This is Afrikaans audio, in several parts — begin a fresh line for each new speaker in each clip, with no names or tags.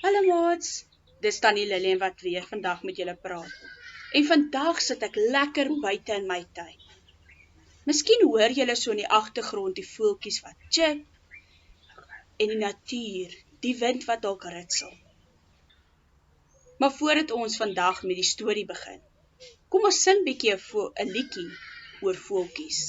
Hallo maats, dis Tannie Lillian wat weer vandag met julle praat. En vandag sit ek lekker buite in my tuin. Miskien hoor julle so in die agtergrond die voeltjies wat chirp en die natuur, die wind wat dalk ritsel. Maar voordat ons vandag met die storie begin, kom ons sing bietjie 'n liedjie oor voeltjies.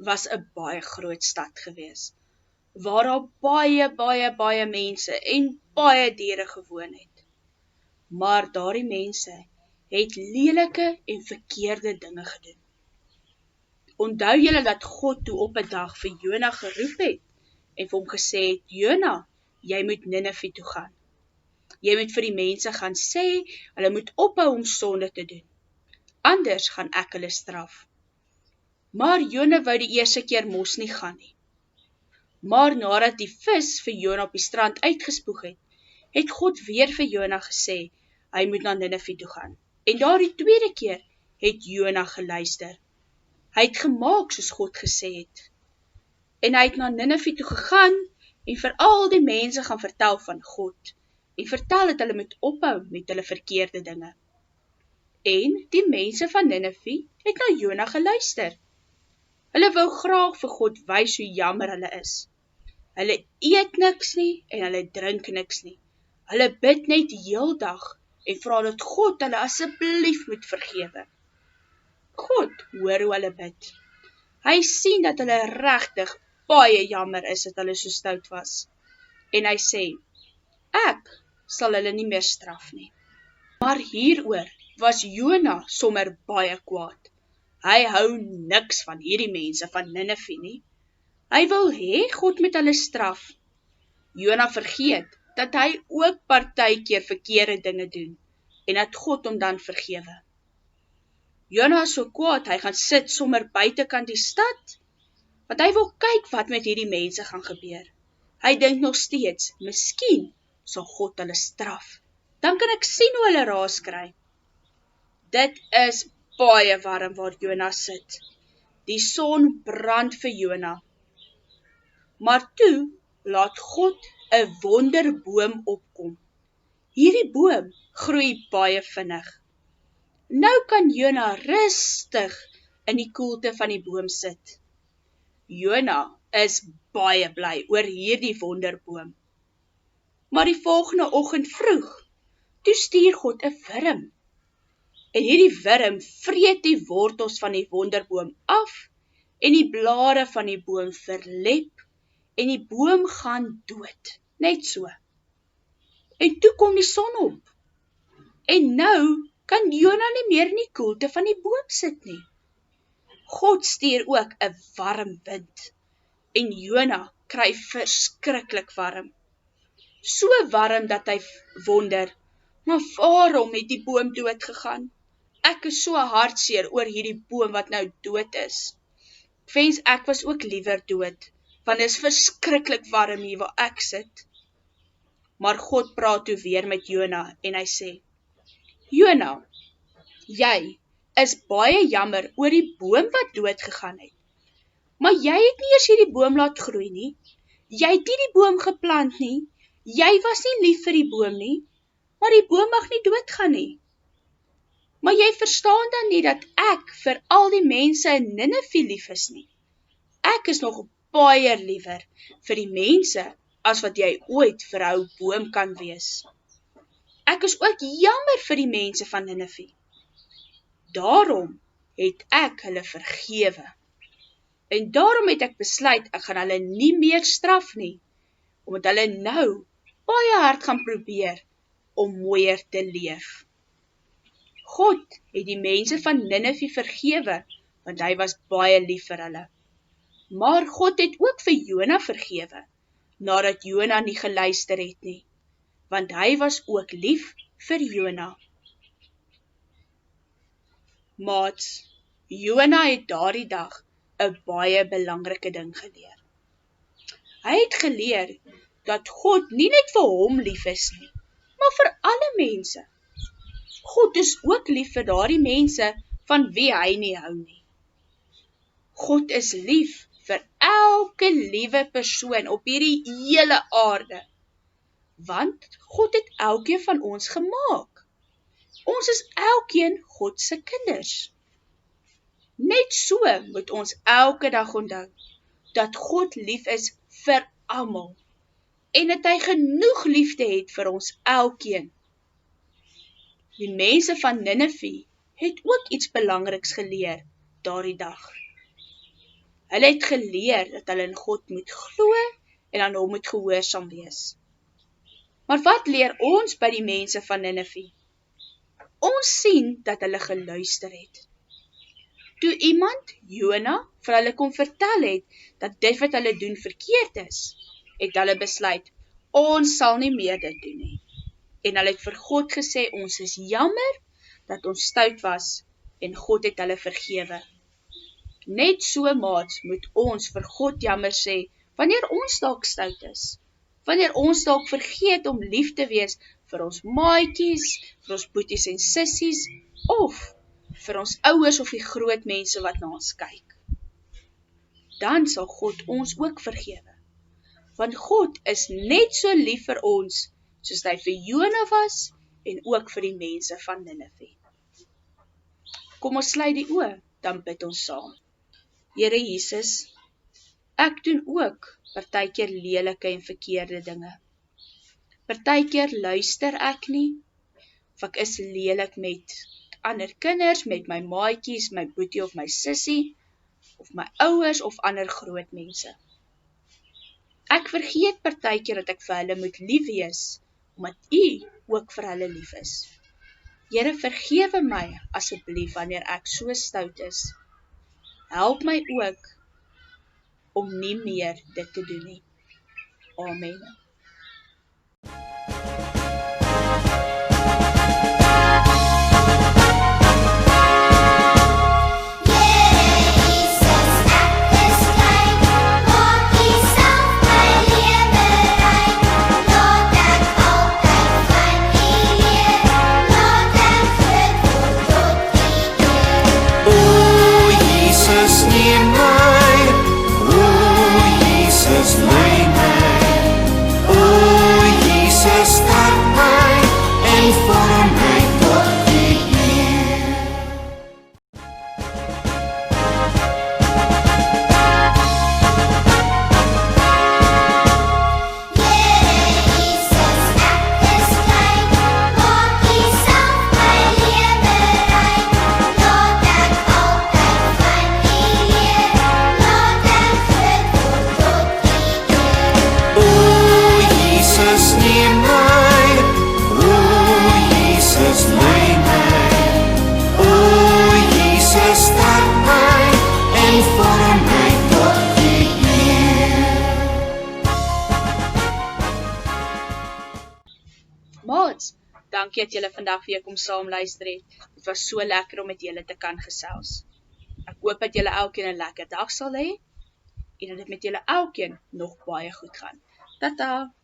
Was 'n baie groot stad gewees, waar daar baie mense en baie diere gewoon het. Maar daardie mense het lelike en verkeerde dinge gedoen. Onthou julle dat God toe op 'n dag vir Jona geroep het en vir hom gesê het, Jona, jy moet Ninive toe gaan. Jy moet vir die mense gaan sê, hulle moet ophou om sonde te doen. Anders gaan ek hulle straf. Maar Jona wou die eerste keer mos nie gaan nie. Maar nadat die vis vir Jona op die strand uitgespoeg het, het God weer vir Jona gesê, hy moet na Ninive toe gaan. En daardie tweede keer het Jona geluister. Hy het gemaak soos God gesê het. En hy het na Ninive toe gegaan en vir al die mense gaan vertel van God. En vertel dat hulle moet ophou met hulle verkeerde dinge. En die mense van Ninive het na Jona geluister. Hulle wou graag vir God wys hoe jammer hulle is. Hulle eet niks nie en hulle drink niks nie. Hulle bid net heeldag en vra dat God hulle asseblief moet vergewe. God hoor hoe hulle bid. Hy sien dat hulle regtig baie jammer is dat hulle so stout was. En hy sê, ek sal hulle nie meer straf nie. Maar hieroor was Jona sommer baie kwaad. Hy hou niks van hierdie mense van Ninive nie. Hy wil hê God met hulle straf. Jona vergeet dat hy ook partykeer verkeerde dinge doen en dat God hom dan vergewe. Jona is so kwaad, hy gaan sit sommer buitekant die stad, want hy wil kyk wat met hierdie mense gaan gebeur. Hy dink nog steeds, miskien sal God hulle straf. Dan kan ek sien hoe hulle raas kry. Dit is baie warm waar Jona sit. Die son brand vir Jona. Maar toe laat God 'n wonderboom opkom. Hierdie boom groei baie vinnig. Nou kan Jona rustig in die koelte van die boom sit. Jona is baie bly oor hierdie wonderboom. Maar die volgende oggend vroeg, toe stuur God 'n wurm. En hierdie wurm vreet die wortels van die wonderboom af en die blare van die boom verlep en die boom gaan dood, net so. En toe kom die son op. En nou kan Jona nie meer in die koelte van die boom sit nie. God stuur ook 'n warm wind en Jona kry verskriklik warm. So warm dat hy wonder, maar waarom het die boom dood gegaan? Ek is so hartseer oor hierdie boom wat nou dood is. Wens ek was ook liewer dood, want dit is verskriklik warm hier waar ek sit. Maar God praat toe weer met Jona en hy sê, Jona, jy is baie jammer oor die boom wat dood gegaan het. Maar jy het nie eers hierdie boom laat groei nie. Jy het nie die boom geplant nie. Jy was nie lief vir die boom nie, maar die boom mag nie doodgaan nie. Maar jy verstaan dan nie dat ek vir al die mense in Ninive lief is nie. Ek is nog baie liewer vir die mense as wat jy ooit vir 'n ou boom kan wees. Ek is ook jammer vir die mense van Ninive. Daarom het ek hulle vergewe. En daarom het ek besluit, ek gaan hulle nie meer straf nie, omdat hulle nou baie hard gaan probeer om mooier te leef. God het die mense van Ninive vergewe, want hy was baie lief vir hulle. Maar God het ook vir Jona vergewe, nadat Jona nie geluister het nie. want hy was ook lief vir Jona. Maats, Jona het daardie dag 'n baie belangrike ding geleer. Hy het geleer dat God nie net vir hom lief is nie, maar vir alle mense. God is ook lief vir daardie mense van wie hy nie hou nie. God is lief vir elke liewe persoon op hierdie hele aarde, want God het elkeen van ons gemaak. Ons is elkeen God se kinders. Net so moet ons elke dag onthou, dat God lief is vir almal, en dat hy genoeg liefde het vir ons elkeen. Die mense van Ninive het ook iets belangriks geleer daardie dag. Hulle het geleer dat hulle in God moet glo en aan hom moet gehoorsaam wees. Maar wat leer ons by die mense van Ninive? Ons sien dat hulle geluister het. Toe iemand, Jona, vir hulle kom vertel het, dat dit wat hulle doen verkeerd is, het hulle besluit, ons sal nie meer dit doen nie. En hulle het vir God gesê, ons is jammer, dat ons stout was, en God het hulle vergewe. Net so, maats, moet ons vir God jammer sê, wanneer ons dalk stout is. Wanneer ons dalk vergeet om lief te wees vir ons maatjies, vir ons boeties en sissies, of vir ons ouers of die groot mense wat na ons kyk. Dan sal God ons ook vergewe. Want God is net so lief vir ons, soos hy vir Jona was, en ook vir die mense van Ninive. Kom ons sluit die oë, dan bid ons saam. Here Jesus, ek doen ook partykeer lelike en verkeerde dinge. Partykeer luister ek nie, of ek is lelik met ander kinders, met my maatjies, my boetie of my sissie, of my ouers of ander groot mense. Ek vergeet partykeer dat ek vir hulle moet lief wees, omdat U ook vir hulle lief is. Here, vergewe my asseblief wanneer ek so stout is. Help my ook om nie meer dit te doen nie. Amen. Maats, dankie dat julle vandag weer kom saam luister het. Dit was so lekker om met julle te kan gesels. Ek hoop dat julle elkeen 'n lekker dag sal hê, en dat dit met julle elkeen nog baie goed gaan. Tata!